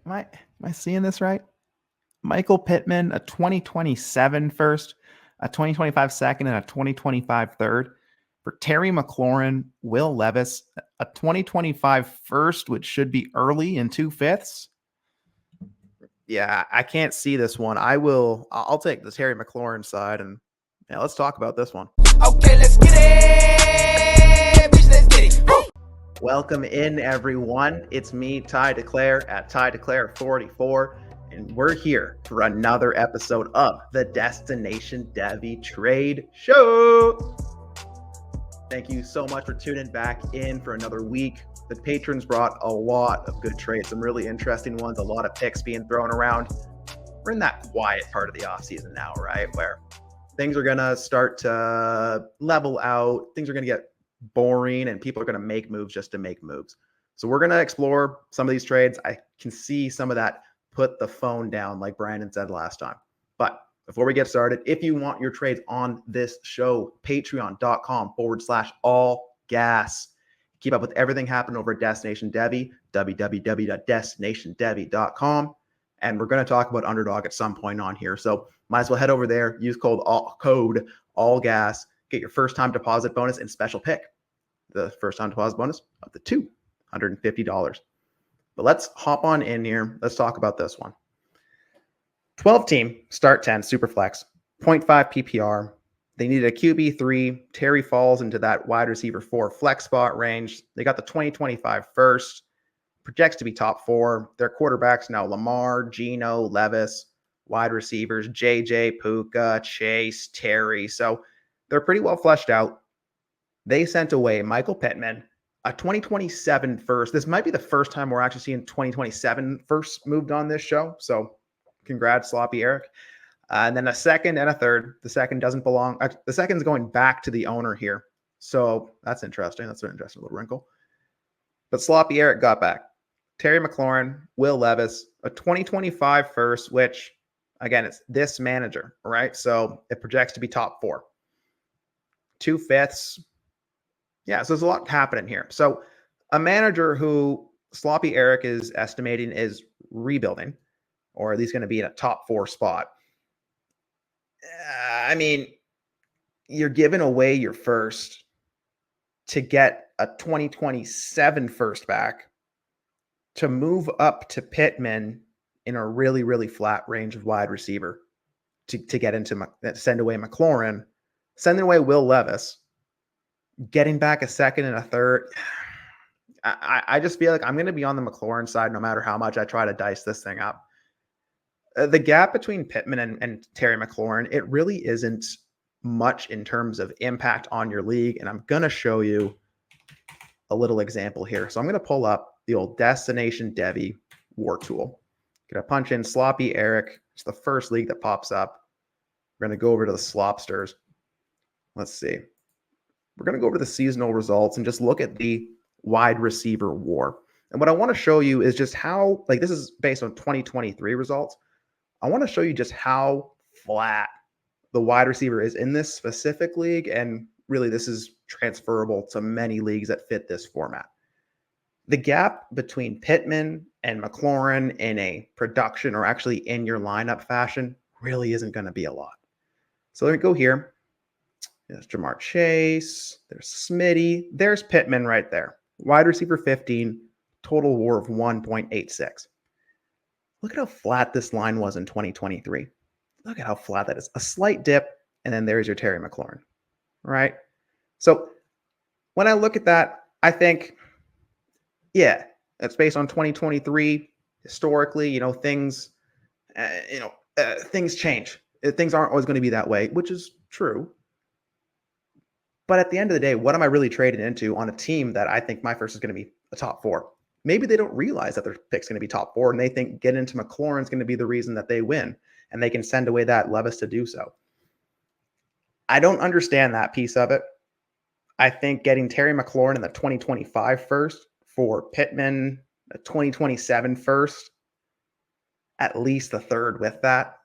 What? Am I seeing this right? Michael Pittman, a 2027 first, a 2025 second, and a 2025 third. For Terry McLaurin, Will Levis, a 2025 first, which should be early in 2/5. Yeah, I can't see this one. I'll take the Terry McLaurin side, and yeah, let's talk about this one. Okay, let's get it. Bitch, let's get it. Woo! Welcome in, everyone. It's me, Ty DeClaire at Ty DeClaire 44, and we're here for another episode of the Destination Devy Trade Show. Thank you so much for tuning back in for another week. The patrons brought a lot of good trades, some really interesting ones, a lot of picks being thrown around. We're in that quiet part of the offseason now, right? Where things are going to start to level out. Things are going to get boring and people are going to make moves just to make moves. So we're going to explore some of these trades. I can see some of that put the phone down, like Brandon said last time. But before we get started, if you want your trades on this show, patreon.com/allgas. Keep up with everything happening over at Destination Devy, www.destinationdevy.com. And we're going to talk about Underdog at some point on here. So might as well head over there, use code ALLGAS, get your first time deposit bonus and special pick. The first time deposit bonus up to $250. But let's hop on in here. Let's talk about this one. 12 team, start 10, super flex, 0.5 PPR. They needed a QB3. Terry falls into that wide receiver 4 flex spot range. They got the 2025 first. Projects to be top 4. Their quarterbacks now Lamar, Geno, Levis. Wide receivers JJ, Puka, Chase, Terry. So they're pretty well fleshed out. They sent away Michael Pittman, a 2027 first. This might be the first time we're actually seeing 2027 first moved on this show. So congrats, Sloppy Eric. And then a second and a third. The second doesn't belong. The second's going back to the owner here. So that's interesting. That's an interesting little wrinkle. But Sloppy Eric got back Terry McLaurin, Will Levis, a 2025 first, which, again, it's this manager, right? So it projects to be top 4. 2/5. Yeah, so there's a lot happening here. So a manager who Sloppy Eric is estimating is rebuilding, or at least going to be in a top 4 spot. I mean, you're giving away your first to get a 2027 first back to move up to Pittman in a really, really flat range of wide receiver to get into send away McLaurin, sending away Will Levis, getting back a second and a third. I just feel like I'm going to be on the McLaurin side no matter how much I try to dice this thing up. The gap between Pittman and Terry McLaurin, it really isn't much in terms of impact on your league. And I'm going to show you a little example here. So I'm going to pull up the old Destination Devy War Tool. Going to punch in Sloppy Eric. It's the first league that pops up. We're going to go over to the Slopsters. Let's see. We're going to go over to the seasonal results and just look at the wide receiver war. And what I want to show you is just how, like, this is based on 2023 results. I want to show you just how flat the wide receiver is in this specific league. And really, this is transferable to many leagues that fit this format. The gap between Pittman and McLaurin in a production or actually in your lineup fashion really isn't going to be a lot. So let me go here. There's Jamar Chase. There's Smitty. There's Pittman right there. Wide receiver 15, total war of 1.86. Look at how flat this line was in 2023. Look at how flat that is. A slight dip, and then there's your Terry McLaurin, right? So when I look at that, I think, yeah, it's based on 2023. Historically, things, things change. Things aren't always going to be that way, which is true. But at the end of the day, what am I really trading into on a team that I think my first is going to be a top 4? Maybe they don't realize that their pick's going to be top 4, and they think getting into McLaurin is going to be the reason that they win, and they can send away that Levis to do so. I don't understand that piece of it. I think getting Terry McLaurin in the 2025 first for Pittman, a 2027 first, at least the third with that.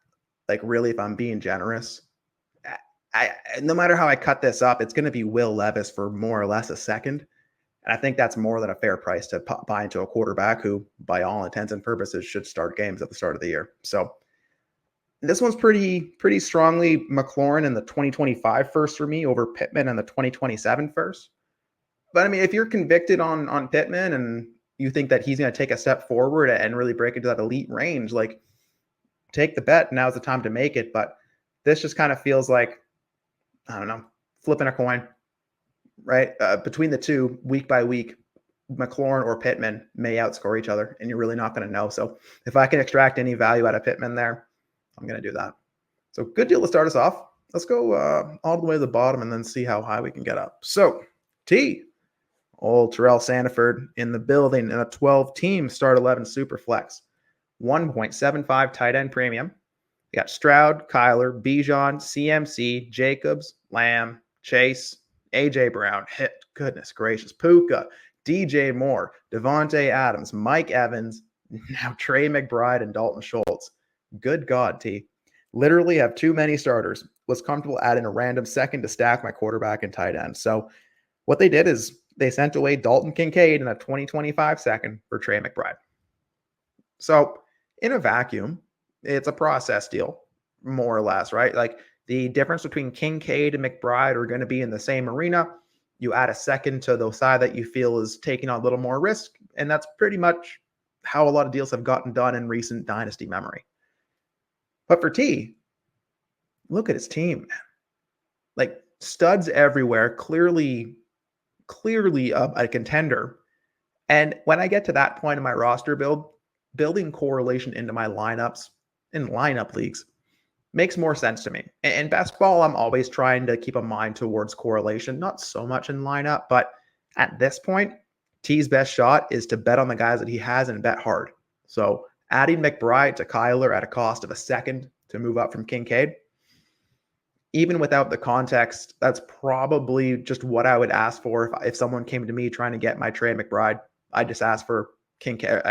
Like, really, if I'm being generous, no matter how I cut this up, it's going to be Will Levis for more or less a second. And I think that's more than a fair price to buy into a quarterback who, by all intents and purposes, should start games at the start of the year. So this one's pretty strongly McLaurin in the 2025 first for me over Pittman in the 2027 first. But I mean, if you're convicted on Pittman and you think that he's going to take a step forward and really break into that elite range, like take the bet. Now's the time to make it. But this just kind of feels like, I don't know, flipping a coin, right? Between the two, week by week, McLaurin or Pittman may outscore each other, and you're really not going to know. So if I can extract any value out of Pittman there, I'm going to do that. So good deal to start us off. Let's go all the way to the bottom and then see how high we can get up. So T, old Terrell Sandiford in the building in a 12-team start 11 super flex, 1.75 tight end premium. You got Stroud, Kyler, Bijan, CMC, Jacobs, Lamb, Chase, AJ Brown, goodness gracious, Puka, DJ Moore, Devontae Adams, Mike Evans, now Trey McBride and Dalton Schultz. Good God, T. Literally have too many starters. Was comfortable adding a random second to stack my quarterback and tight end. So what they did is they sent away Dalton Kincaid in a 2025 second for Trey McBride. So in a vacuum, it's a process deal, more or less, right? Like the difference between Kincaid and McBride are going to be in the same arena. You add a second to the side that you feel is taking on a little more risk. And that's pretty much how a lot of deals have gotten done in recent dynasty memory. But for T, look at his team. Like studs everywhere, clearly a contender. And when I get to that point in my roster build, building correlation into my lineups in lineup leagues makes more sense to me. In best ball, I'm always trying to keep a mind towards correlation, not so much in lineup, but at this point, T's best shot is to bet on the guys that he has and bet hard. So adding McBride to Kyler at a cost of a second to move up from Kincaid, even without the context, that's probably just what I would ask for if someone came to me trying to get my Trey McBride. I just ask for Kincaid.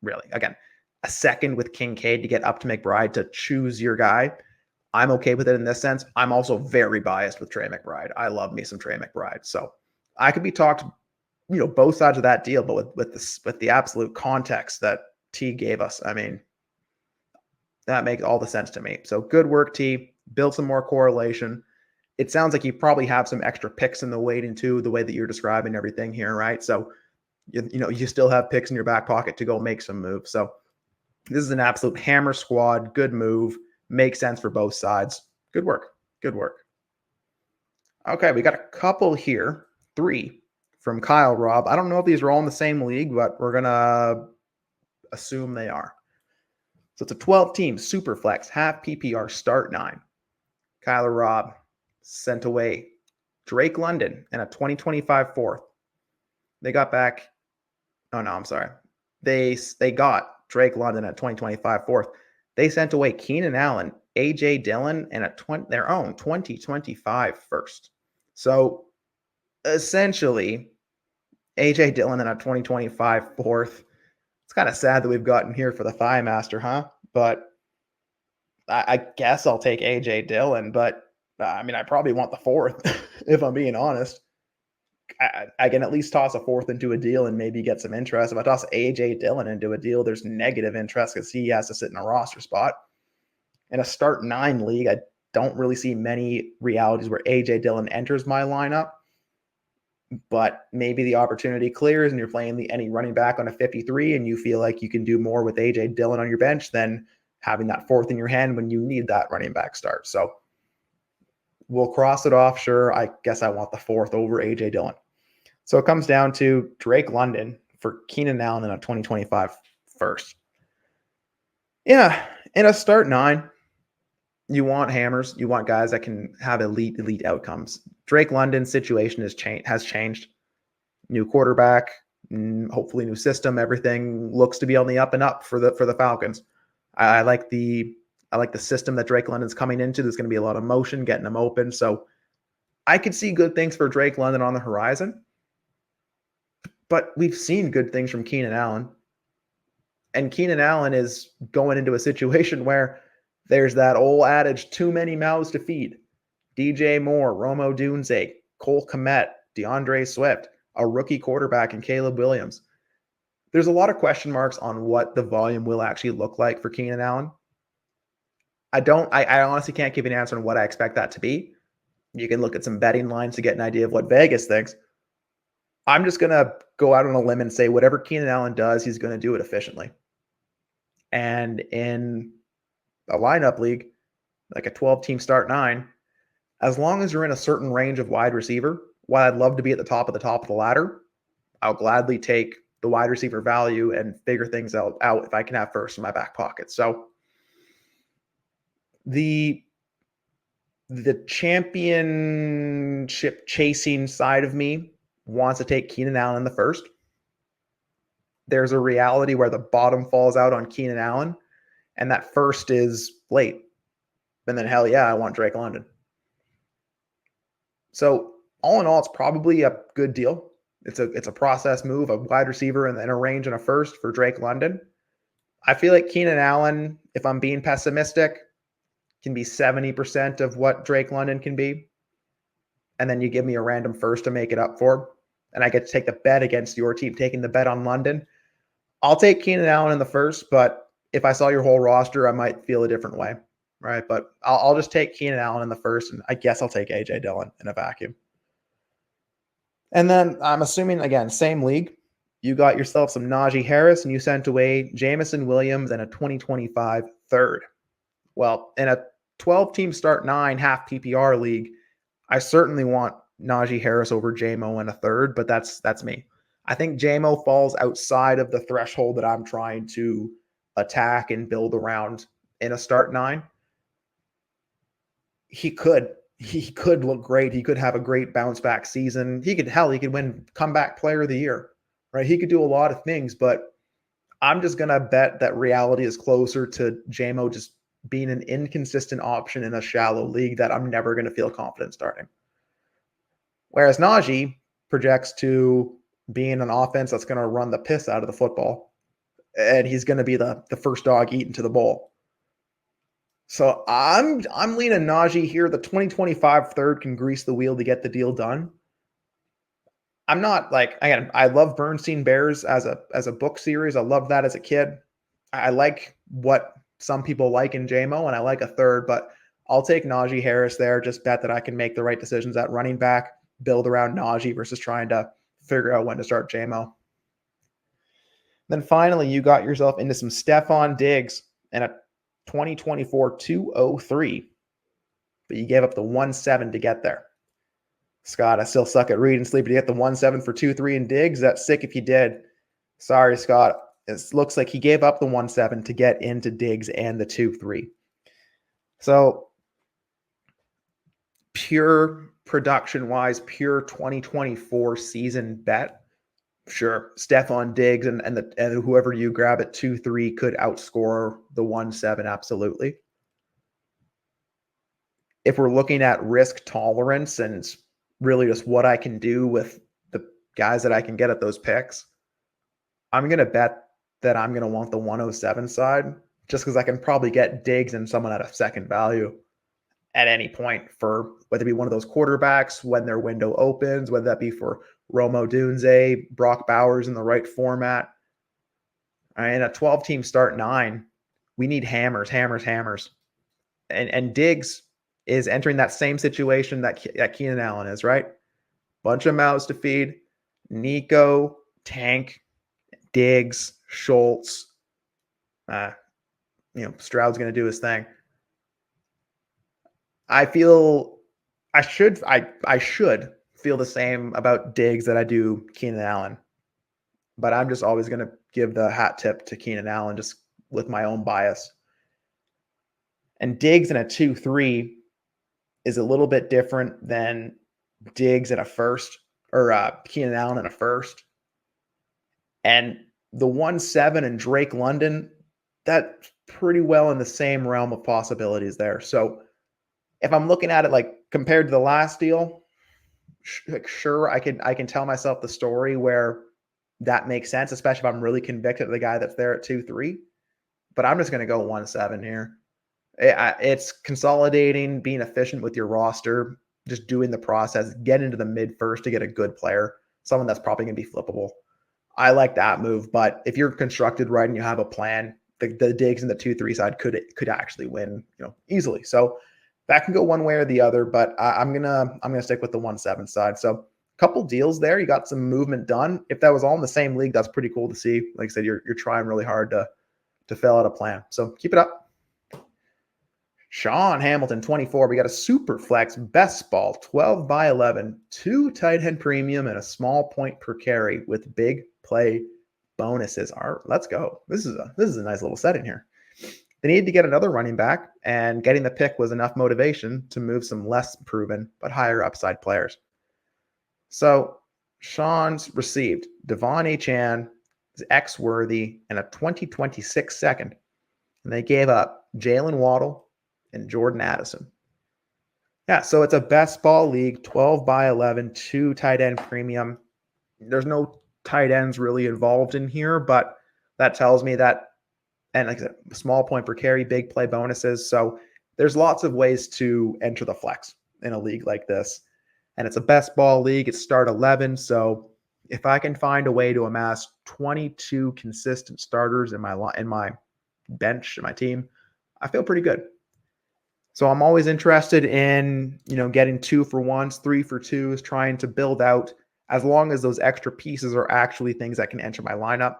Really, again, a second with Kincaid to get up to McBride to choose your guy. I'm okay with it in this sense. I'm also very biased with Trey McBride. I love me some Trey McBride. So I could be talked, both sides of that deal, but with the absolute context that T gave us, I mean, that makes all the sense to me. So good work, T. Build some more correlation. It sounds like you probably have some extra picks in the waiting too, the way that you're describing everything here, right? So, you still have picks in your back pocket to go make some moves. So this is an absolute hammer squad. Good move. Makes sense for both sides. Good work. Good work. Okay, we got a couple here. 3 from Kyle Robb. I don't know if these are all in the same league, but we're going to assume they are. So it's a 12-team super flex, half PPR start 9. Kyler Robb sent away Drake London and a 2025 fourth. They got back. Oh, no, I'm sorry. They got Drake London at 2025 fourth. They sent away Keenan Allen, A.J. Dillon, and their own 2025 first. So essentially, A.J. Dillon and a 2025 fourth. It's kind of sad that we've gotten here for the Thigh Master, huh? But I guess I'll take A.J. Dillon. But I mean, I probably want the fourth, if I'm being honest. I can at least toss a fourth into a deal and maybe get some interest. If I toss A.J. Dillon into a deal, there's negative interest because he has to sit in a roster spot. In a start 9 league, I don't really see many realities where A.J. Dillon enters my lineup. But maybe the opportunity clears and you're playing any running back on a 53 and you feel like you can do more with A.J. Dillon on your bench than having that fourth in your hand when you need that running back start. So we'll cross it off. Sure, I guess I want the fourth over A.J. Dillon. So it comes down to Drake London for Keenan Allen in a 2025 first. Yeah, in a start 9, you want hammers. You want guys that can have elite outcomes. Drake London's situation has changed. New quarterback, hopefully new system. Everything looks to be on the up and up for the Falcons. I like the system that Drake London's coming into. There's going to be a lot of motion, getting them open. So I could see good things for Drake London on the horizon. But we've seen good things from Keenan Allen. And Keenan Allen is going into a situation where there's that old adage, too many mouths to feed. DJ Moore, Rome Odunze, Cole Kmet, DeAndre Swift. a rookie quarterback in Caleb Williams. There's a lot of question marks on what the volume will actually look like for Keenan Allen. I honestly can't give you an answer on what I expect that to be. You can look at some betting lines to get an idea of what Vegas thinks. I'm just going to go out on a limb and say whatever Keenan Allen does, he's going to do it efficiently. And in a lineup league, like a 12-team start 9, as long as you're in a certain range of wide receiver, while I'd love to be at the top of the ladder, I'll gladly take the wide receiver value and figure things out if I can have first in my back pocket. So the championship chasing side of me wants to take Keenan Allen in the first. There's a reality where the bottom falls out on Keenan Allen, and that first is late. And then, hell yeah, I want Drake London. So all in all, it's probably a good deal. It's a process move, a wide receiver and then a range and a first for Drake London. I feel like Keenan Allen, if I'm being pessimistic, can be 70% of what Drake London can be. And then you give me a random first to make it up for. And I get to take the bet against your team taking the bet on London. I'll take Keenan Allen in the first, but if I saw your whole roster, I might feel a different way, right? But I'll just take Keenan Allen in the first, and I guess I'll take A.J. Dillon in a vacuum. And then I'm assuming, again, same league. You got yourself some Najee Harris, and you sent away Jameson Williams and a 2025 third. Well, in a 12-team start 9 half PPR league, I certainly want Najee Harris over JMO in a third, but that's me. I think JMO falls outside of the threshold that I'm trying to attack and build around in a start 9. He could look great. He could have a great bounce back season. He could win comeback player of the year, right? He could do a lot of things, but I'm just going to bet that reality is closer to JMO just being an inconsistent option in a shallow league that I'm never going to feel confident starting. Whereas Najee projects to being an offense that's going to run the piss out of the football, and he's going to be the first dog eaten to the bowl. So I'm leaning Najee here. The 2025 third can grease the wheel to get the deal done. I'm not like, again, I love Bernstein Bears as a book series. I loved that as a kid. I like what some people like in JMO, and I like a third, but I'll take Najee Harris there. Just bet that I can make the right decisions at running back, build around Najee versus trying to figure out when to start JMO. Then finally, you got yourself into some Stephon Diggs and a 2024 203, but you gave up the 1-7 to get there. Scott, I still suck at reading sleep. To get the 1-7 for 2-3 and Diggs? That's sick if you did. Sorry, Scott. It looks like he gave up the 1-7 to get into Diggs and the 2-3. So pure production-wise, pure 2024 season bet. Sure, Stephon Diggs and whoever you grab at 2-3 could outscore the 1-7, absolutely. If we're looking at risk tolerance and really just what I can do with the guys that I can get at those picks, I'm going to bet that I'm going to want the 107 side just because I can probably get Diggs and someone at a second value at any point for whether it be one of those quarterbacks when their window opens, whether that be for Romo Dunze, Brock Bowers in the right format. In a 12-team start 9, we need hammers. And Diggs is entering that same situation that Keenan Allen is, right? Bunch of mouths to feed. Nico, Tank, Diggs, Schultz. Stroud's going to do his thing. I feel I should feel the same about Diggs that I do Keenan Allen. But I'm just always going to give the hat tip to Keenan Allen just with my own bias. And Diggs in a 2-3 is a little bit different than Diggs in a first or Keenan Allen in a first. And the 1-7 and Drake London, that's pretty well in the same realm of possibilities there. So if I'm looking at it like compared to the last deal, sure, I can tell myself the story where that makes sense, especially if I'm really convicted of the guy that's there at 2-3. But I'm just going to go 1-7 here. It's consolidating, being efficient with your roster, just doing the process, get into the mid first to get a good player. someone that's probably going to be flippable. I like that move, but if you're constructed right and you have a plan, the Diggs and the 2-3 side could actually win, easily. So that can go one way or the other, but I'm gonna stick with the 1-7 side. So a couple deals there. You got some movement done. If that was all in the same league, that's pretty cool to see. Like I said, you're trying really hard to fill out a plan. So keep it up. Sean Hamilton, 24. We got a super flex best ball, 12 by 11, 2 tight end premium, and a small point per carry with big play bonuses. All right, let's go. This is a nice little setting here. They needed to get another running back, and getting the pick was enough motivation to move some less proven but higher upside players. So Sean's received Devon Achane, X-Worthy, and a 2026 second. And they gave up Jalen Waddle and Jordan Addison. Yeah, so it's a best ball league, 12 by 11, 2 tight end premium. There's no tight ends really involved in here, but that tells me that, and like I said, small point per carry, big play bonuses. So there's lots of ways to enter the flex in a league like this. And it's a best ball league. It's start 11. So if I can find a way to amass 22 consistent starters in my bench, in my team, I feel pretty good. So I'm always interested in, getting 2 for 1s, 3 for 2s, trying to build out, as long as those extra pieces are actually things that can enter my lineup.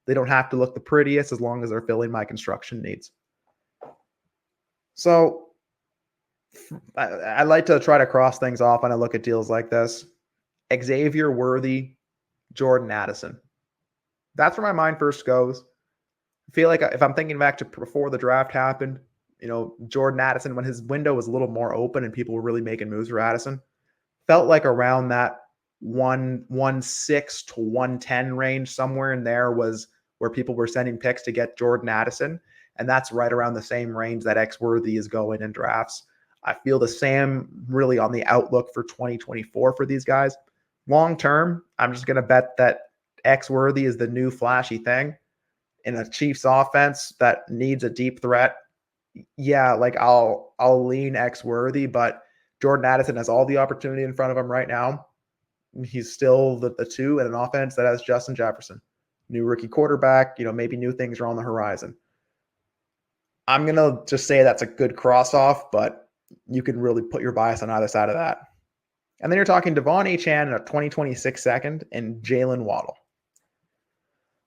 They don't have to look the prettiest as long as they're filling my construction needs. So I like to try to cross things off when I look at deals like this. Xavier Worthy, Jordan Addison. That's where my mind first goes. I feel like if I'm thinking back to before the draft happened, Jordan Addison, when his window was a little more open and people were really making moves for Addison, felt like around that 116 to 110 range, somewhere in there was where people were sending picks to get Jordan Addison. And that's right around the same range that X-Worthy is going in drafts. I feel the same really on the outlook for 2024 for these guys. Long term, I'm just going to bet that X-Worthy is the new flashy thing in a Chiefs offense that needs a deep threat. Yeah, like I'll lean X-Worthy, but Jordan Addison has all the opportunity in front of him right now. He's still the 2 in an offense that has Justin Jefferson, new rookie quarterback. Maybe new things are on the horizon. I'm going to just say that's a good cross off, but you can really put your bias on either side of that. And then you're talking Devon Achane in a 2026 second and Jalen Waddle.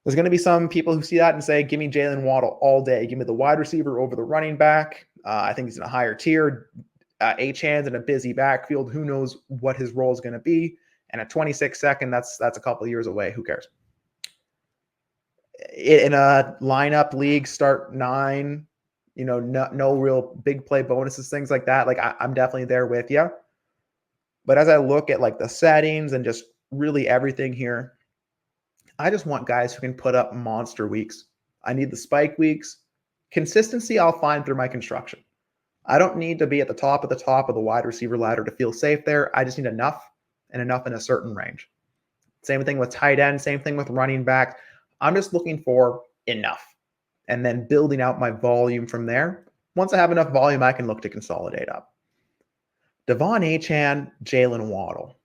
There's going to be some people who see that and say, give me Jalen Waddle all day. Give me the wide receiver over the running back. I think he's in a higher tier. Achane's in a busy backfield. Who knows what his role is going to be? And a 26 second, that's a couple of years away. Who cares? In a lineup league, start 9, no real big play bonuses, things like that. Like I'm definitely there with you. But as I look at like the settings and just really everything here, I just want guys who can put up monster weeks. I need the spike weeks. Consistency I'll find through my construction. I don't need to be at the top of the wide receiver ladder to feel safe there. I just need enough and enough in a certain range. Same thing with tight end, same thing with running back. I'm just looking for enough and then building out my volume from there. Once I have enough volume, I can look to consolidate up. Devon Achane, Jalen Waddle.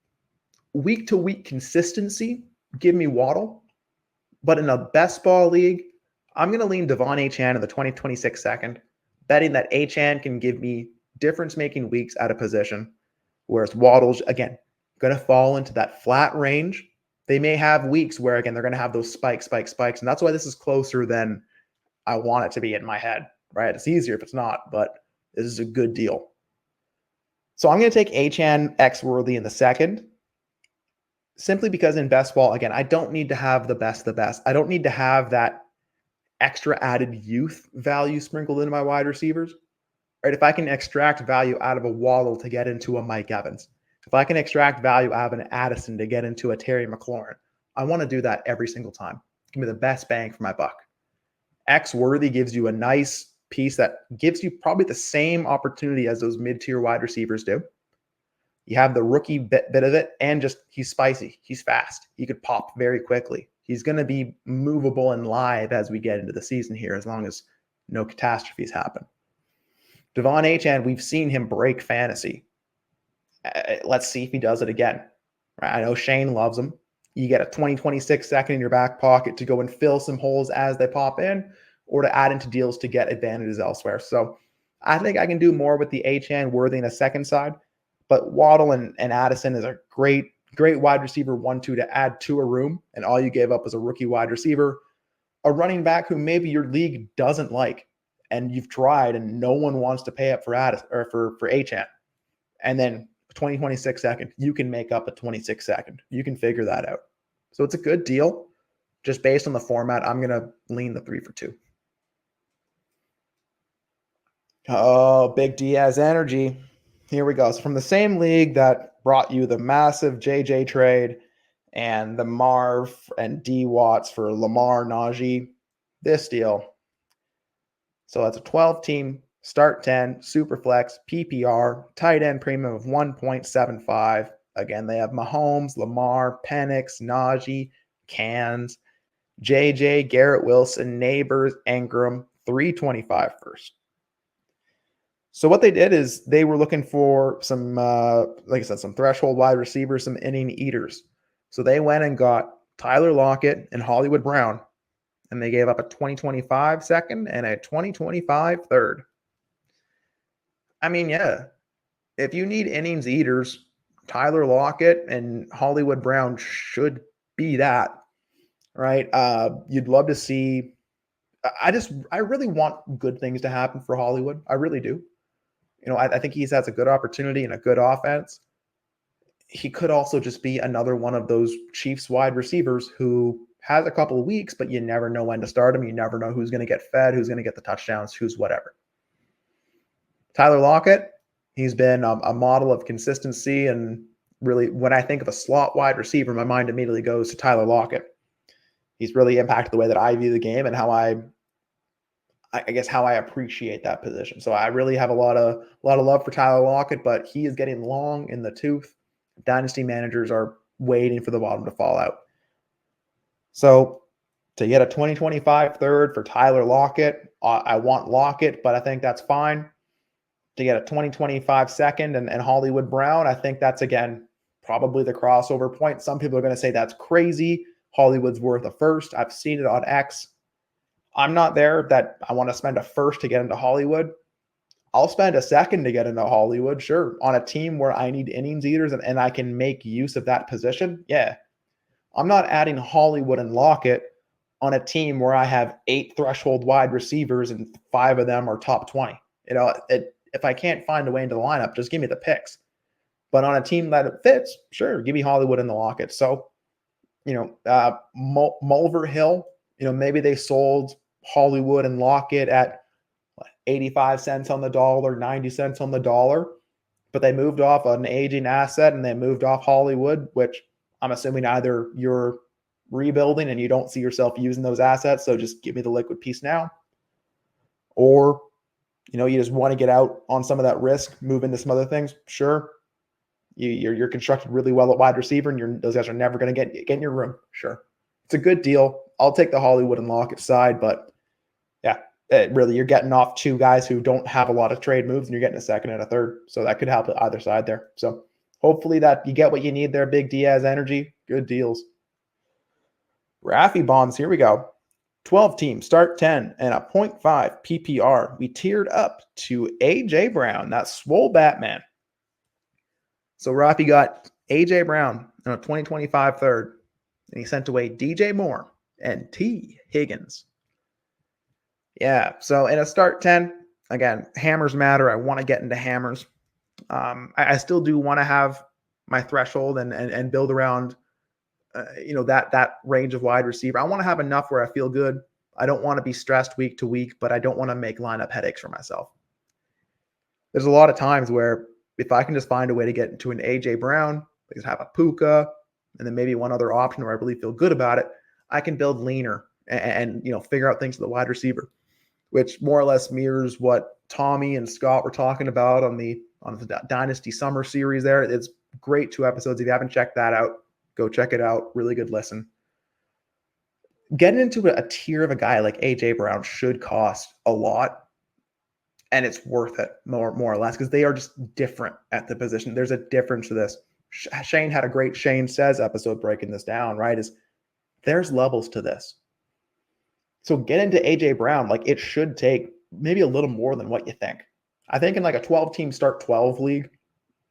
Week to week consistency, give me Waddle. But in a best ball league, I'm going to lean Devon Achane in the 2026 second, betting that Achane can give me difference-making weeks at a position, whereas Waddle's, again, going to fall into that flat range. They may have weeks where, again, they're going to have those spikes. And that's why this is closer than I want it to be in my head, right? It's easier if it's not, but this is a good deal. So I'm going to take Achane X-Worthy in the second, simply because in best ball, again, I don't need to have the best. I don't need to have that extra added youth value sprinkled into my wide receivers. Right? If I can extract value out of a Waddle to get into a Mike Evans, if I can extract value out of an Addison to get into a Terry McLaurin, I want to do that every single time. Give me the best bang for my buck. X-Worthy gives you a nice piece that gives you probably the same opportunity as those mid-tier wide receivers do. You have the rookie bit of it, and just he's spicy. He's fast. He could pop very quickly. He's going to be movable and live as we get into the season here, as long as no catastrophes happen. Devon Achane, we've seen him break fantasy. Let's see if he does it again. I know Shane loves him. you get a 2026 second in your back pocket to go and fill some holes as they pop in, or to add into deals to get advantages elsewhere. So I think I can do more with the Achane Worthy in a second side, but Waddle and Addison is a great wide receiver 1-2 to add to a room, and all you gave up was a rookie wide receiver, a running back who maybe your league doesn't like, and you've tried and no one wants to pay up for Addison or for Achane. And then 2026 second, you can make up a 26 second. You can figure that out. So it's a good deal. Just based on the format, I'm going to lean the 3 for 2. Oh, big Diaz energy. Here we go. So from the same league that brought you the massive JJ trade and the Marv and D Watts for Lamar Najee, this deal. So that's a 12-team start 10, super flex, PPR, tight end premium of 1.75. Again, they have Mahomes, Lamar, Penix, Najee, Cans, JJ, Garrett Wilson, Neighbors, Ingram, 325 first. So what they did is they were looking for some, like I said, some threshold wide receivers, some inning eaters. So they went and got Tyler Lockett and Hollywood Brown, and they gave up a 2025 second and a 2025 third. I mean, yeah, if you need innings eaters, Tyler Lockett and Hollywood Brown should be that, right? You'd love to see. I really want good things to happen for Hollywood. I really do. You know, I think he has a good opportunity and a good offense. He could also just be another one of those Chiefs wide receivers who has a couple of weeks, but you never know when to start him. You never know who's going to get fed, who's going to get the touchdowns, who's whatever. Tyler Lockett, he's been a model of consistency, and really, when I think of a slot wide receiver, my mind immediately goes to Tyler Lockett. He's really impacted the way that I view the game and how I guess how I appreciate that position. So I really have a lot of love for Tyler Lockett, but he is getting long in the tooth. Dynasty managers are waiting for the bottom to fall out. So to get a 2025 third for Tyler Lockett, I want Lockett, but I think that's fine. To get a 2025 second and Hollywood Brown, I think that's, again, probably the crossover point. Some people are going to say that's crazy. Hollywood's worth a first. I've seen it on X. I'm not there that I want to spend a first to get into Hollywood. I'll spend a second to get into Hollywood, sure, on a team where I need innings eaters and I can make use of that position. Yeah. I'm not adding Hollywood and Lockett on a team where I have 8 threshold wide receivers and 5 of them are top 20. You know, if I can't find a way into the lineup, just give me the picks. But on a team that it fits, sure, give me Hollywood and the Lockett. So, you know, Mulver Hill, you know, maybe they sold Hollywood and Lockett at 85 cents on the dollar, 90 cents on the dollar, but they moved off an aging asset and they moved off Hollywood, which I'm assuming either you're rebuilding and you don't see yourself using those assets, so just give me the liquid piece now, or, you know, you just want to get out on some of that risk, move into some other things. Sure, you're constructed really well at wide receiver, and those guys are never going to get in your room. Sure, it's a good deal. I'll take the Hollywood and Lockett side, but yeah, really, you're getting off 2 guys who don't have a lot of trade moves, and you're getting a second and a third. So that could help either side there. So hopefully that you get what you need there. Big Diaz energy, good deals. Raffy bombs, here we go. 12 teams, start 10, and a 0.5 PPR. We tiered up to AJ Brown, that swole Batman. So Raffy got AJ Brown in a 2025 third, and he sent away DJ Moore and T. Higgins. Yeah, so in a start 10, again, hammers matter. I want to get into hammers. I still do want to have my threshold and build around, you know, that range of wide receiver. I want to have enough where I feel good. I don't want to be stressed week to week, but I don't want to make lineup headaches for myself. There's a lot of times where if I can just find a way to get into an AJ Brown, just have a Puka, and then maybe one other option where I really feel good about it, I can build leaner and you know, figure out things to the wide receiver, which more or less mirrors what Tommy and Scott were talking about on the Dynasty Summer Series there. It's great 2 episodes. If you haven't checked that out, go check it out. Really good listen. Getting into a tier of a guy like AJ Brown should cost a lot, and it's worth it more or less because they are just different at the position. There's a difference to this. Shane had a great Shane Says episode breaking this down, right? Is there's levels to this. So get into AJ Brown, like it should take maybe a little more than what you think. I think in like a 12-team start 12 league,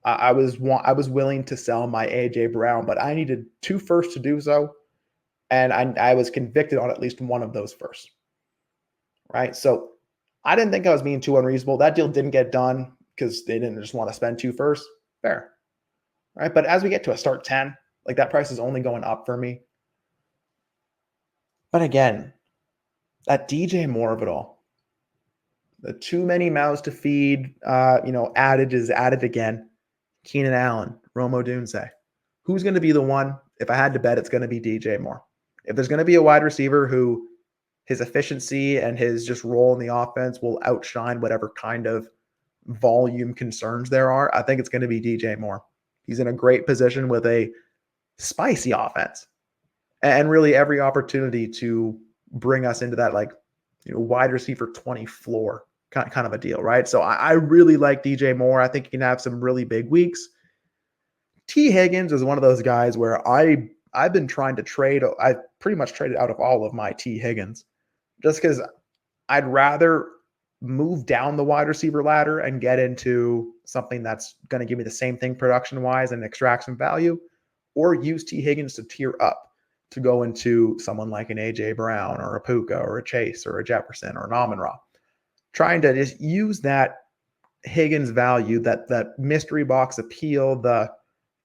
I was willing to sell my AJ Brown, but I needed 2 firsts to do so, and I was convicted on at least one of those firsts. Right, so I didn't think I was being too unreasonable. That deal didn't get done because they didn't just want to spend 2 firsts. Fair, right? But as we get to a start 10, like that price is only going up for me. But again, that DJ Moore of it all, the too many mouths to feed, adage is added again. Keenan Allen, Rome Odunze. Who's going to be the one? If I had to bet, it's going to be DJ Moore. If there's going to be a wide receiver who his efficiency and his just role in the offense will outshine whatever kind of volume concerns there are, I think it's going to be DJ Moore. He's in a great position with a spicy offense and really every opportunity to bring us into that wide receiver 20 floor kind of a deal, right? So I really like DJ Moore. I think he can have some really big weeks. T. Higgins is one of those guys where I've been trying to trade. I've pretty much traded out of all of my T. Higgins just because I'd rather move down the wide receiver ladder and get into something that's going to give me the same thing production-wise and extract some value, or use T. Higgins to tier up to go into someone like an A.J. Brown or a Puka or a Chase or a Jefferson or an Amon-Ra. Trying to just use that Higgins value, that mystery box appeal,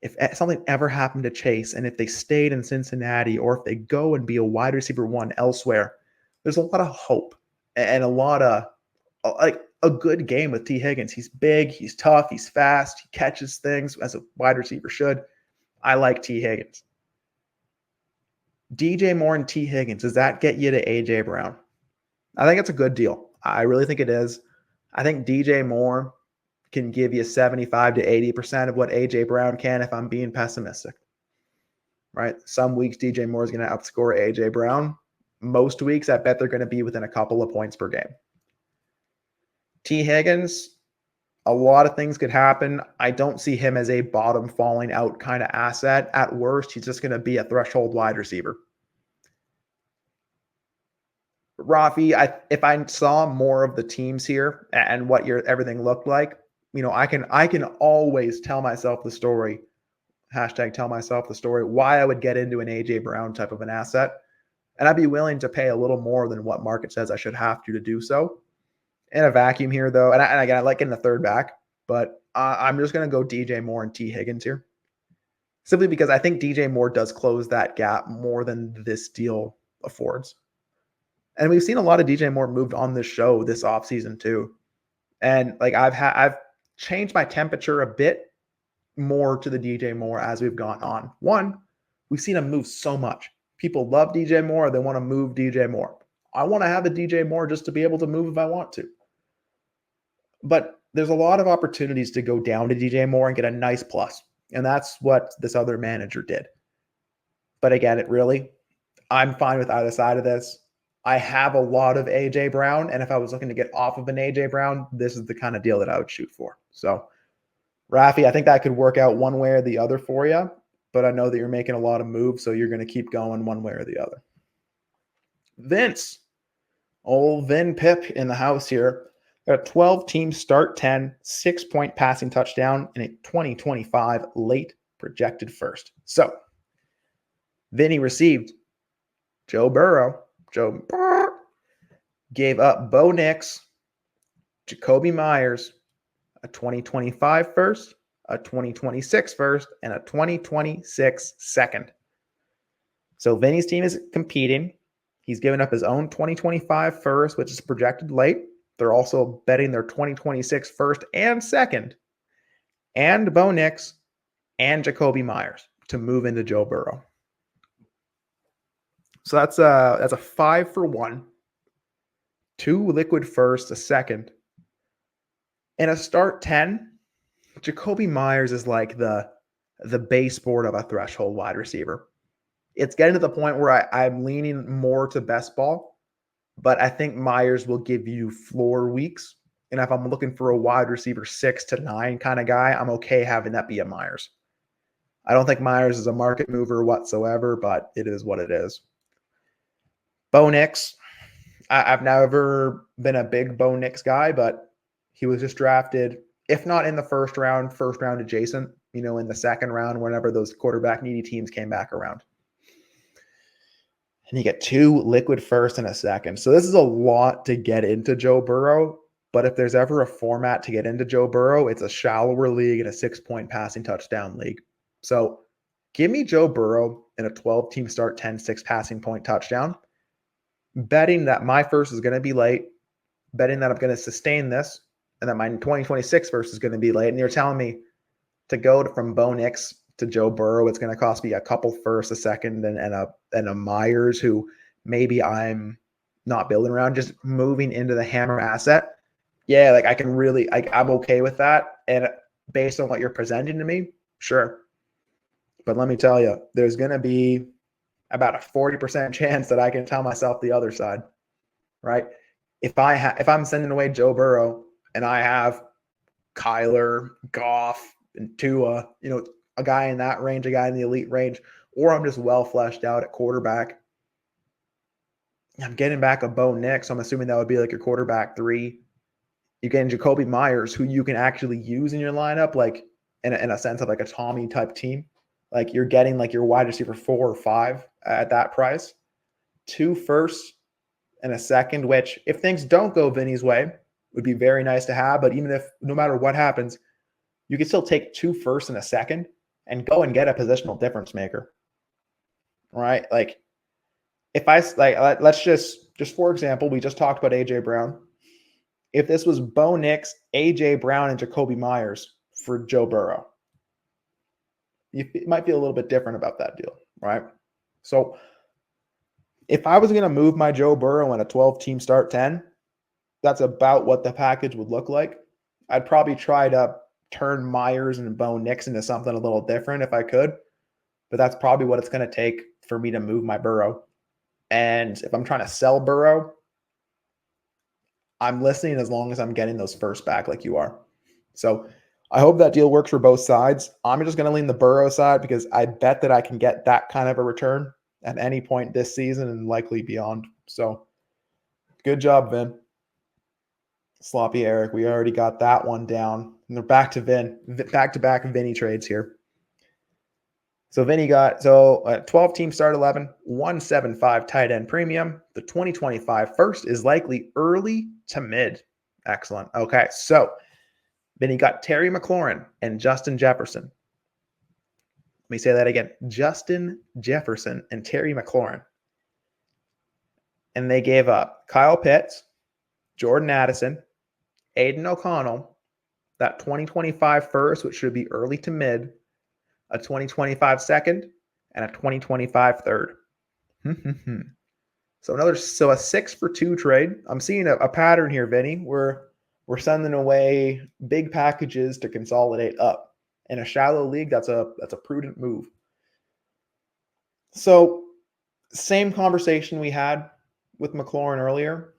if something ever happened to Chase and if they stayed in Cincinnati or if they go and be a wide receiver 1 elsewhere, there's a lot of hope and a lot of a good game with T. Higgins. He's big, he's tough, he's fast, he catches things as a wide receiver should. I like T. Higgins. DJ Moore and T. Higgins, does that get you to A.J. Brown? I think it's a good deal. I really think it is. I think DJ Moore can give you 75 to 80% of what A.J. Brown can if I'm being pessimistic. Right? Some weeks DJ Moore is going to outscore A.J. Brown. Most weeks, I bet they're going to be within a couple of points per game. T. Higgins, a lot of things could happen. I don't see him as a bottom falling out kind of asset. At worst, he's just going to be a threshold wide receiver. Rafi, if I saw more of the teams here and what everything looked like, I can always tell myself the story. #tell myself the story. Why I would get into an AJ Brown type of an asset, and I'd be willing to pay a little more than what market says I should have to do so. In a vacuum here, though, and again, I like in the third back, but I'm just going to go DJ Moore and T. Higgins here, simply because I think DJ Moore does close that gap more than this deal affords. And we've seen a lot of DJ Moore moved on this show this offseason too. And I've changed my temperature a bit more to the DJ Moore as we've gone on. One, we've seen him move so much. People love DJ Moore. They want to move DJ Moore. I want to have a DJ Moore just to be able to move if I want to. But there's a lot of opportunities to go down to DJ Moore and get a nice plus. And that's what this other manager did. But again, I'm fine with either side of this. I have a lot of AJ Brown, and if I was looking to get off of an AJ Brown, this is the kind of deal that I would shoot for. So, Rafi, I think that could work out one way or the other for you, but I know that you're making a lot of moves, so you're going to keep going one way or the other. Vince, old Vin Pip in the house here. A 12-team start 10, 6-point passing touchdown in a 2025 late projected first. So, Vinny received Joe Burrow. Joe gave up Bo Nix, Jakobi Meyers, a 2025 first, a 2026 first, and a 2026 second. So Vinny's team is competing. He's given up his own 2025 first, which is projected late. They're also betting their 2026 first and second, and Bo Nix and Jakobi Meyers to move into Joe Burrow. So that's a 5-for-1, 2 liquid first, a second. In a start 10, Jakobi Meyers is like the baseboard of a threshold wide receiver. It's getting to the point where I'm leaning more to best ball, but I think Meyers will give you floor weeks. And if I'm looking for a wide receiver 6 to 9 kind of guy, I'm okay having that be a Meyers. I don't think Myers is a market mover whatsoever, but it is what it is. Bo Nix, I've never been a big Bo Nix guy, but he was just drafted, if not in the first round adjacent, in the second round, whenever those quarterback needy teams came back around. And you get 2 liquid first and a second. So this is a lot to get into Joe Burrow. But if there's ever a format to get into Joe Burrow, it's a shallower league and a 6-point passing touchdown league. So give me Joe Burrow in a 12-team start, 10-6 passing point touchdown. Betting that my first is going to be late, betting that I'm going to sustain this, and that my 2026 first is going to be late. And you're telling me to go from Bo Nix to Joe Burrow, it's going to cost me a couple first, a second, and a Myers who maybe I'm not building around, just moving into the hammer asset. Yeah, like I'm okay with that. And based on what you're presenting to me, sure. But let me tell you, there's going to be about a 40% chance that I can tell myself the other side, right? If I'm sending away Joe Burrow and I have Kyler, Goff, and Tua, a guy in that range, a guy in the elite range, or I'm just well fleshed out at quarterback, I'm getting back a Bo Nix. So I'm assuming that would be like your quarterback 3. You're getting Jacoby Myers, who you can actually use in your lineup, like in a sense of like a Tommy type team. Like you're getting like your wide receiver 4 or 5 at that price. 2 firsts and a second, which if things don't go Vinny's way, would be very nice to have. But even if no matter what happens, you can still take 2 firsts and a second and go and get a positional difference maker. Right? Like if let's just for example, we just talked about AJ Brown. If this was Bo Nix, AJ Brown, and Jacoby Myers for Joe Burrow, it might feel a little bit different about that deal, right? So if I was going to move my Joe Burrow in a 12-team start 10, that's about what the package would look like. I'd probably try to turn Myers and Bo Nix into something a little different if I could, but that's probably what it's going to take for me to move my Burrow. And if I'm trying to sell Burrow, I'm listening as long as I'm getting those first back like you are. So I hope that deal works for both sides. I'm just going to lean the Burrow side because I bet that I can get that kind of a return at any point this season and likely beyond. So good job, Vin. Sloppy Eric. We already got that one down. And they're back to Vin. Back-to-back Vinny trades here. So Vinny got 12-team start 11, 175 tight end premium. The 2025 first is likely early to mid. Excellent. Okay, so Vinny got Terry McLaurin and Justin Jefferson. Let me say that again. Justin Jefferson and Terry McLaurin. And they gave up Kyle Pitts, Jordan Addison, Aiden O'Connell, that 2025 first, which should be early to mid, a 2025 second, and a 2025 third. So a 6-for-2 trade. I'm seeing a pattern here, Vinny. We're sending away big packages to consolidate up. In a shallow league, that's a prudent move. So same conversation we had with McLaurin earlier.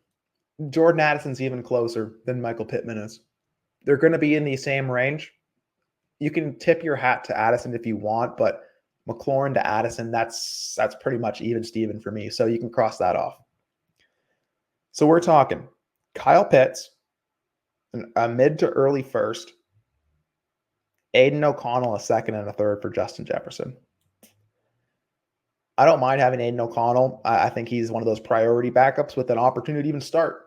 Jordan Addison's even closer than Michael Pittman is. They're going to be in the same range. You can tip your hat to Addison if you want, but McLaurin to Addison, that's pretty much even Steven for me. So you can cross that off. So we're talking Kyle Pitts, a mid to early first, Aiden O'Connell, a second and a third for Justin Jefferson. I don't mind having Aiden O'Connell. I think he's one of those priority backups with an opportunity to even start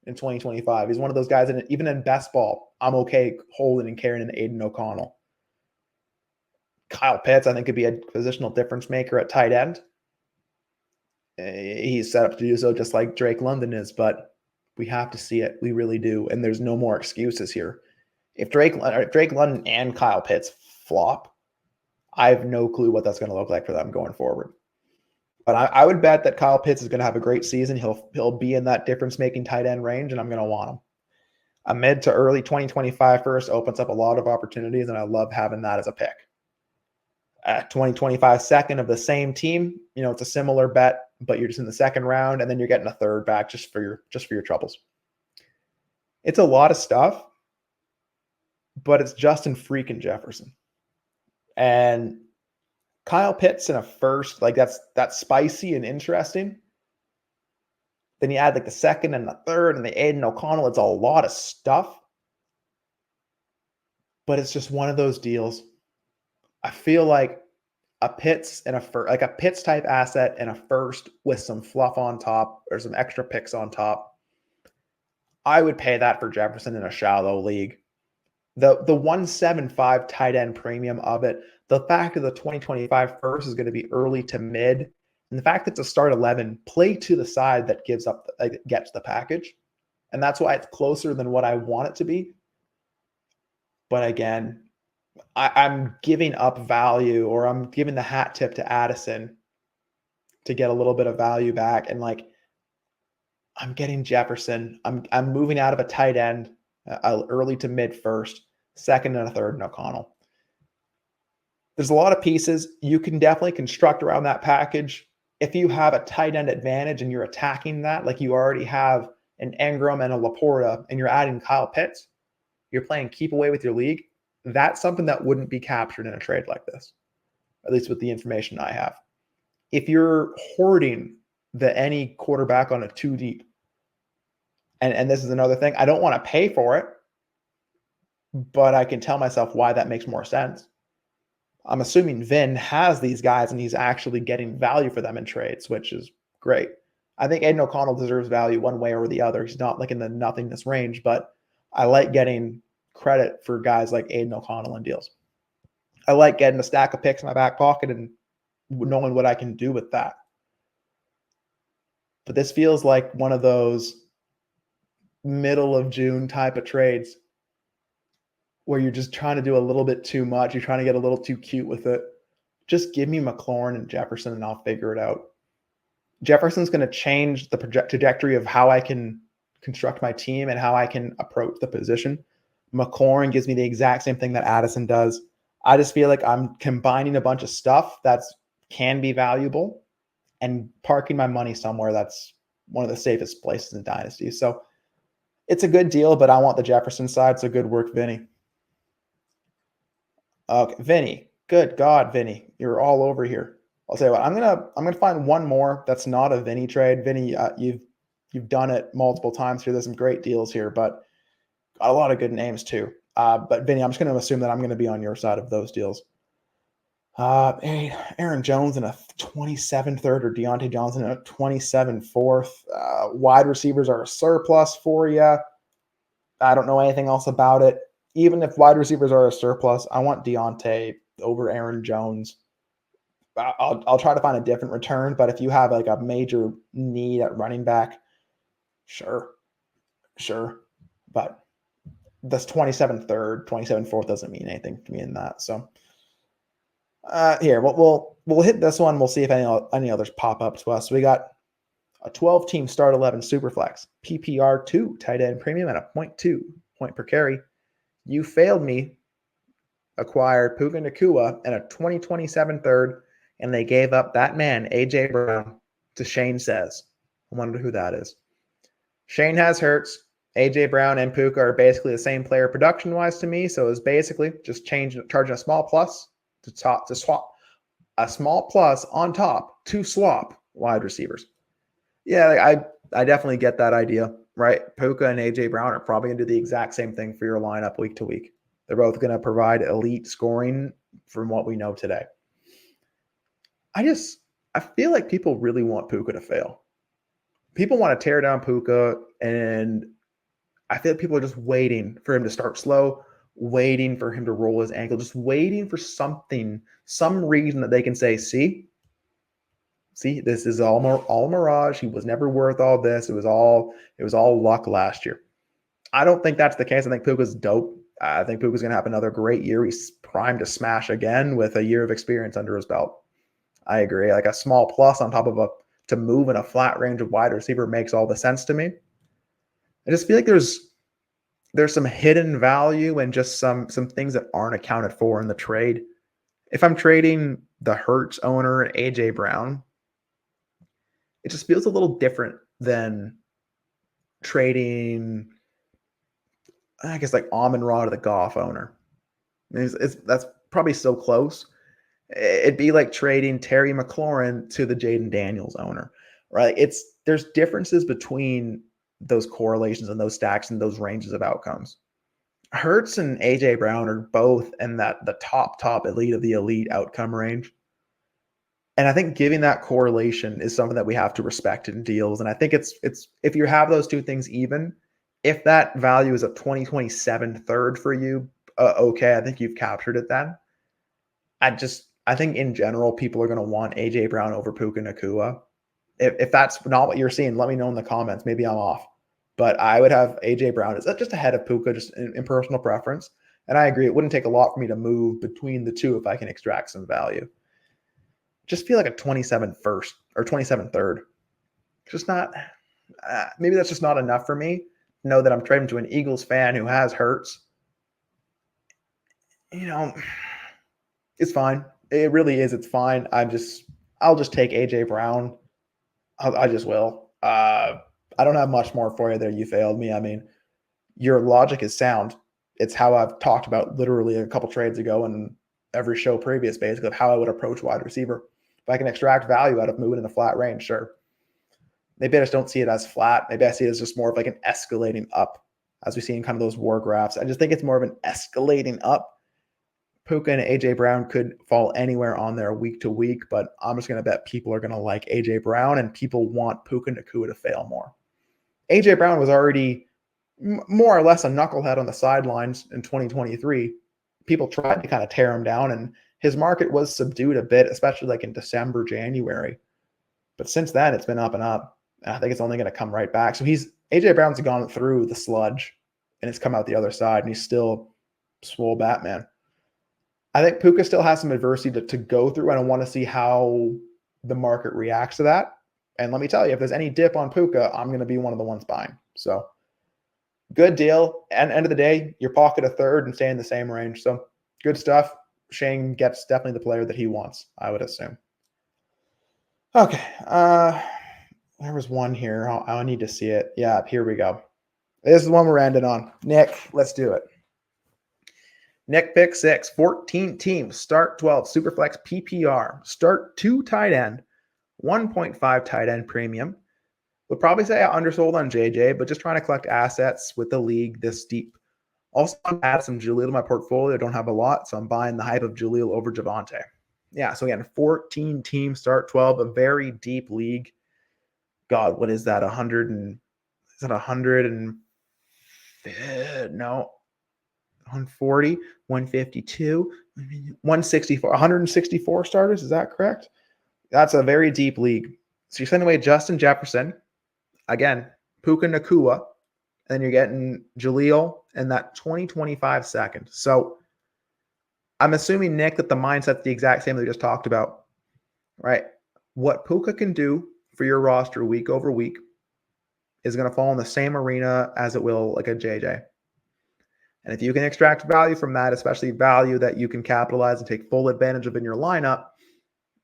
in 2025. He's one of those guys, and even in best ball, I'm okay holding and carrying an Aiden O'Connell. Kyle Pitts, I think, could be a positional difference maker at tight end. He's set up to do so just like Drake London is, but we have to see it. We really do. And there's no more excuses here. If Drake London and Kyle Pitts flop, I have no clue what that's going to look like for them going forward. But I would bet that Kyle Pitts is going to have a great season. He'll be in that difference-making tight end range, and I'm going to want him. A mid to early 2025 first opens up a lot of opportunities, and I love having that as a pick. 2025 second of the same team, it's a similar bet, but you're just in the second round, and then you're getting a third back just for your troubles. It's a lot of stuff, but it's Justin freaking Jefferson. And Kyle Pitts in a first, like that's spicy and interesting. Then you add like the second and the third and the Aiden O'Connell. It's a lot of stuff. But it's just one of those deals. I feel like a Pitts and like a Pitts type asset and a first with some fluff on top or some extra picks on top. I would pay that for Jefferson in a shallow league. The 175 tight end premium of it, the fact that the 2025 first is going to be early to mid, and the fact that it's a start 11, play to the side that gives up, gets the package. And that's why it's closer than what I want it to be. But again, I'm giving up value, or I'm giving the hat tip to Addison to get a little bit of value back. And like, I'm getting Jefferson. I'm moving out of a tight end, early to mid first, second and a third, and O'Connell. There's a lot of pieces. You can definitely construct around that package. If you have a tight end advantage and you're attacking that, like you already have an Ingram and a Laporta, and you're adding Kyle Pitts, you're playing keep away with your league. That's something that wouldn't be captured in a trade like this, at least with the information I have. If you're hoarding any quarterback on a 2 deep, and this is another thing, I don't want to pay for it, but I can tell myself why that makes more sense. I'm assuming Vin has these guys and he's actually getting value for them in trades, which is great. I think Aiden O'Connell deserves value one way or the other. He's not like in the nothingness range, but I like getting credit for guys like Aiden O'Connell in deals. I like getting a stack of picks in my back pocket and knowing what I can do with that. But this feels like one of those middle of June type of trades where you're just trying to do a little bit too much. You're trying to get a little too cute with it. Just give me McLaurin and Jefferson and I'll figure it out. Jefferson's going to change the trajectory of how I can construct my team and how I can approach the position. McLaurin gives me the exact same thing that Addison does. I just feel like I'm combining a bunch of stuff that can be valuable and parking my money somewhere that's one of the safest places in Dynasty. So it's a good deal, but I want the Jefferson side. So good work, Vinny. Okay, Vinny. Good God, Vinny. You're all over here. I'll tell you what, I'm gonna find one more that's not a Vinny trade. Vinny, you've done it multiple times here. There's some great deals here, but got a lot of good names too. But Vinny, I'm just gonna assume that I'm gonna be on your side of those deals. Aaron Jones in a 27 third or Deontay Johnson in a 27 fourth. Wide receivers are a surplus for you. I don't know anything else about it. Even if wide receivers are a surplus, I want Deontay over Aaron Jones. I'll try to find a different return, but if you have like a major need at running back, sure. But this 27 third, 27 fourth doesn't mean anything to me in that. So here, we'll hit this one. We'll see if any others pop up to us. We got a 12-team start 11 Superflex, PPR 2 tight end premium at a 0.2 point per carry. You failed me. Acquired Puka Nacua and a 2027 third, and they gave up that man, AJ Brown, to Shane Says. I wonder who that is. Shane has Hurts. AJ Brown and Puka are basically the same player production-wise to me, so it's basically just charging a small plus to swap a small plus on top to swap wide receivers. Yeah, I definitely get that idea, right? Puka and AJ Brown are probably going to do the exact same thing for your lineup week to week. They're both going to provide elite scoring from what we know today. I feel like people really want Puka to fail. People want to tear down Puka, and I feel like people are just waiting for him to start slow, waiting for him to roll his ankle, just waiting for something, some reason that they can say, see, this is all mirage. He was never worth all this. It was all luck last year. I don't think that's the case. I think Puka's dope. I think Puka's going to have another great year. He's primed to smash again with a year of experience under his belt. I agree. Like a small plus on top of to move in a flat range of wide receiver makes all the sense to me. I just feel like there's some hidden value and just some things that aren't accounted for in the trade. If I'm trading the Hurts owner and AJ Brown, it just feels a little different than trading, I guess, like Amon-Ra to the Goff owner. That's probably so close. It'd be like trading Terry McLaurin to the Jaden Daniels owner, right? There's differences between those correlations and those stacks and those ranges of outcomes. Hurts and AJ Brown are both in the top elite of the elite outcome range. And I think giving that correlation is something that we have to respect in deals. And I think it's if you have those two things even, if that value is a 2027 third for you, okay, I think you've captured it then. I think in general, people are going to want AJ Brown over Puka Nacua. If that's not what you're seeing, let me know in the comments. Maybe I'm off. But I would have AJ Brown is just ahead of Puka, just in personal preference. And I agree, it wouldn't take a lot for me to move between the two if I can extract some value. Just feel like a 27 first or 27 third. Just not, maybe that's just not enough for me. Know that I'm trading to an Eagles fan who has Hurts. It's fine. It really is. It's fine. I'll just take AJ Brown. I just will. I don't have much more for you there. You failed me. I mean, your logic is sound. It's how I've talked about literally a couple trades ago and every show previous, basically, of how I would approach wide receiver. If I can extract value out of moving in a flat range, sure. Maybe I just don't see it as flat. Maybe I see it as just more of like an escalating up, as we see in kind of those war graphs. I just think it's more of an escalating up. Puka and AJ Brown could fall anywhere on there week to week, but I'm just going to bet people are going to like AJ Brown and people want Puka Nacua to fail more. AJ Brown was already more or less a knucklehead on the sidelines in 2023. People tried to kind of tear him down, and his market was subdued a bit, especially like in December, January. But since then, it's been up and up. And I think it's only going to come right back. So AJ Brown's gone through the sludge and it's come out the other side, and he's still swole Batman. I think Puka still has some adversity to go through, and I want to see how the market reacts to that. And let me tell you, if there's any dip on Puka, I'm going to be one of the ones buying. So good deal. And end of the day, your pocket a third and stay in the same range. So good stuff. Shane gets definitely the player that he wants, I would assume. Okay. There was one here. I need to see it. Yeah, here we go. This is the one we're ending on. Nick, let's do it. Nick pick 6, 14 teams, start 12, Superflex PPR, start 2 tight end, 1.5 tight end premium. Would probably say I undersold on JJ, but just trying to collect assets with the league this deep. Also, I'm adding some Jaleel to my portfolio. I don't have a lot, so I'm buying the hype of Jaleel over Javonte. Yeah, so again, 14 teams, start 12, a very deep league. God, what is that? 100 and is that 100 and no. 140, 152, 164, 164 starters. Is that correct? That's a very deep league. So you're sending away Justin Jefferson, again, Puka Nacua, and then you're getting Jaleel in that 2025 second. So I'm assuming, Nick, that the mindset's the exact same that we just talked about, right? What Puka can do for your roster week over week is going to fall in the same arena as it will like a JJ. And if you can extract value from that, especially value that you can capitalize and take full advantage of in your lineup,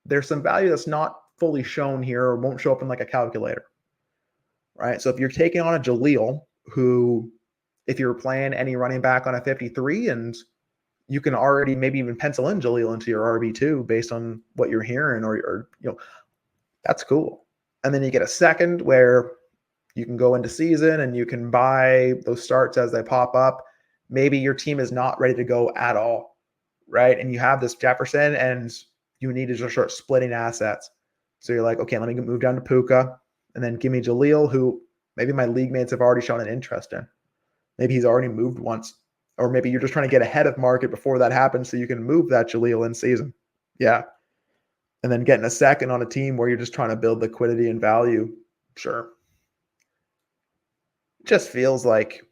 there's some value that's not fully shown here or won't show up in like a calculator, right? So if you're taking on a Jaleel, who, if you're playing any running back on a 53 and you can already maybe even pencil in Jaleel into your RB2 based on what you're hearing or that's cool. And then you get a second where you can go into season and you can buy those starts as they pop up. Maybe your team is not ready to go at all, right? And you have this Jefferson and you need to just start splitting assets. So you're like, okay, let me move down to Puka and then give me Jaleel, who maybe my league mates have already shown an interest in. Maybe he's already moved once. Or maybe you're just trying to get ahead of market before that happens so you can move that Jaleel in season. Yeah. And then getting a second on a team where you're just trying to build liquidity and value. Sure. It just feels like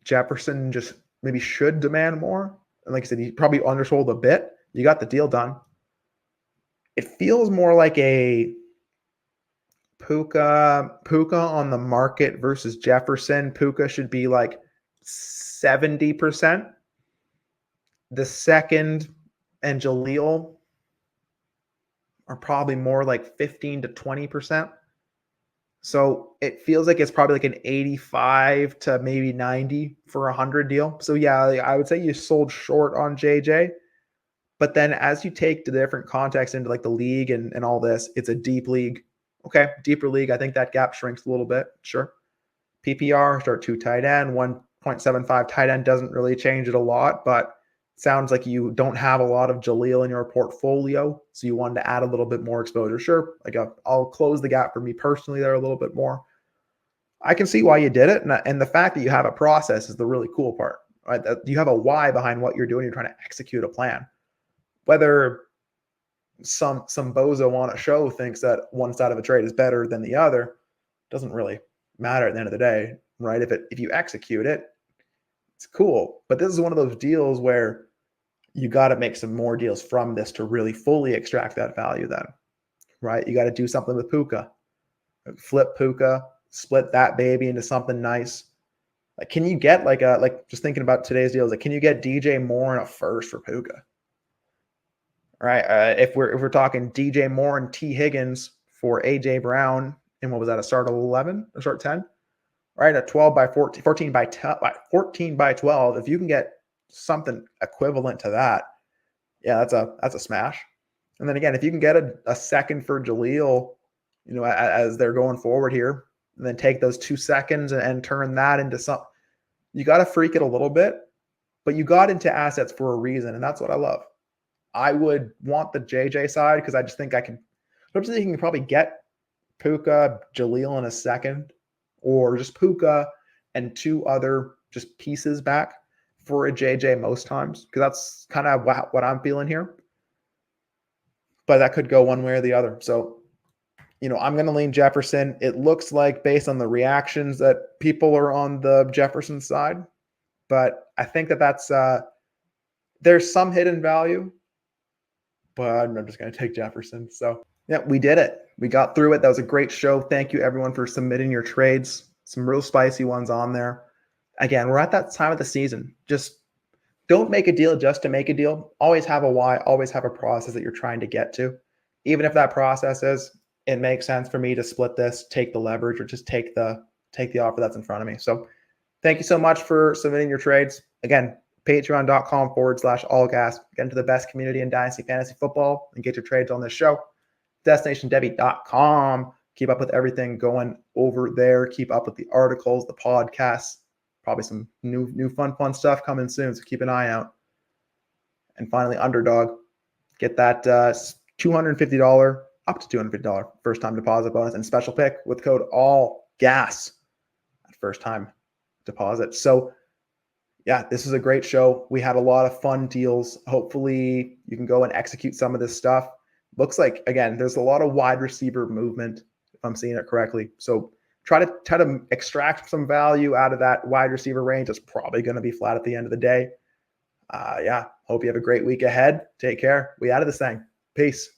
Jefferson just maybe should demand more. And like I said, he probably undersold a bit. You got the deal done. It feels more like a Puka on the market versus Jefferson. Puka should be like 70%. The second and Jaleel are probably more like 15 to 20%. So it feels like it's probably like an 85 to maybe 90 for 100 deal. So yeah, I would say you sold short on JJ, But then as you take the different context into like the league and all this, it's a deep league. Okay, deeper league. I think that gap shrinks a little bit. Sure. PPR, start 2 tight end, 1.75 tight end doesn't really change it a lot, but sounds like you don't have a lot of Jaleel in your portfolio, so you wanted to add a little bit more exposure. Sure, like I'll close the gap for me personally there a little bit more. I can see why you did it, and the fact that you have a process is the really cool part, right? That you have a why behind what you're doing. You're trying to execute a plan. Whether some bozo on a show thinks that one side of a trade is better than the other doesn't really matter at the end of the day, right? If you execute it, it's cool. But this is one of those deals where you got to make some more deals from this to really fully extract that value then, right? You got to do something with Puka. Flip Puka, split that baby into something nice. Like, can you get like just thinking about today's deals, like can you get DJ Moore in a first for Puka? Right. If we're talking DJ Moore and T Higgins for AJ Brown, and what was that, a start 11, a start 10? Right, a 12 by 14, 14 by 12. If you can get something equivalent to that, yeah, that's a smash. And then again, if you can get a second for Jaleel, as they're going forward here, and then take those 2 seconds and turn that into something, you got to freak it a little bit, but you got into assets for a reason, and that's what I love. I would want the JJ side because I just think I can probably get Puka, Jaleel in a second, or just Puka and 2 other just pieces back for a JJ most times, because that's kind of what I'm feeling here. But that could go one way or the other. So, I'm going to lean Jefferson. It looks like based on the reactions that people are on the Jefferson side, but I think that's there's some hidden value, but I'm just going to take Jefferson. So, yeah, we did it. We got through it. That was a great show. Thank you, everyone, for submitting your trades. Some real spicy ones on there. Again, we're at that time of the season. Just don't make a deal just to make a deal. Always have a why. Always have a process that you're trying to get to. Even if that process is, it makes sense for me to split this, take the leverage, or just take the offer that's in front of me. So thank you so much for submitting your trades. Again, patreon.com/allgas. Get into the best community in Dynasty Fantasy Football and get your trades on this show. DestinationDebby.com. Keep up with everything going over there. Keep up with the articles, the podcasts, probably some new fun stuff coming soon. So keep an eye out. And finally, Underdog. Get that $250 up to $250 first time deposit bonus and special pick with code ALLGAS at first time deposit. So yeah, this is a great show. We had a lot of fun deals. Hopefully you can go and execute some of this stuff. Looks like, again, there's a lot of wide receiver movement, if I'm seeing it correctly. So try to extract some value out of that wide receiver range. It's probably going to be flat at the end of the day. Yeah, hope you have a great week ahead. Take care. We out of this thing. Peace.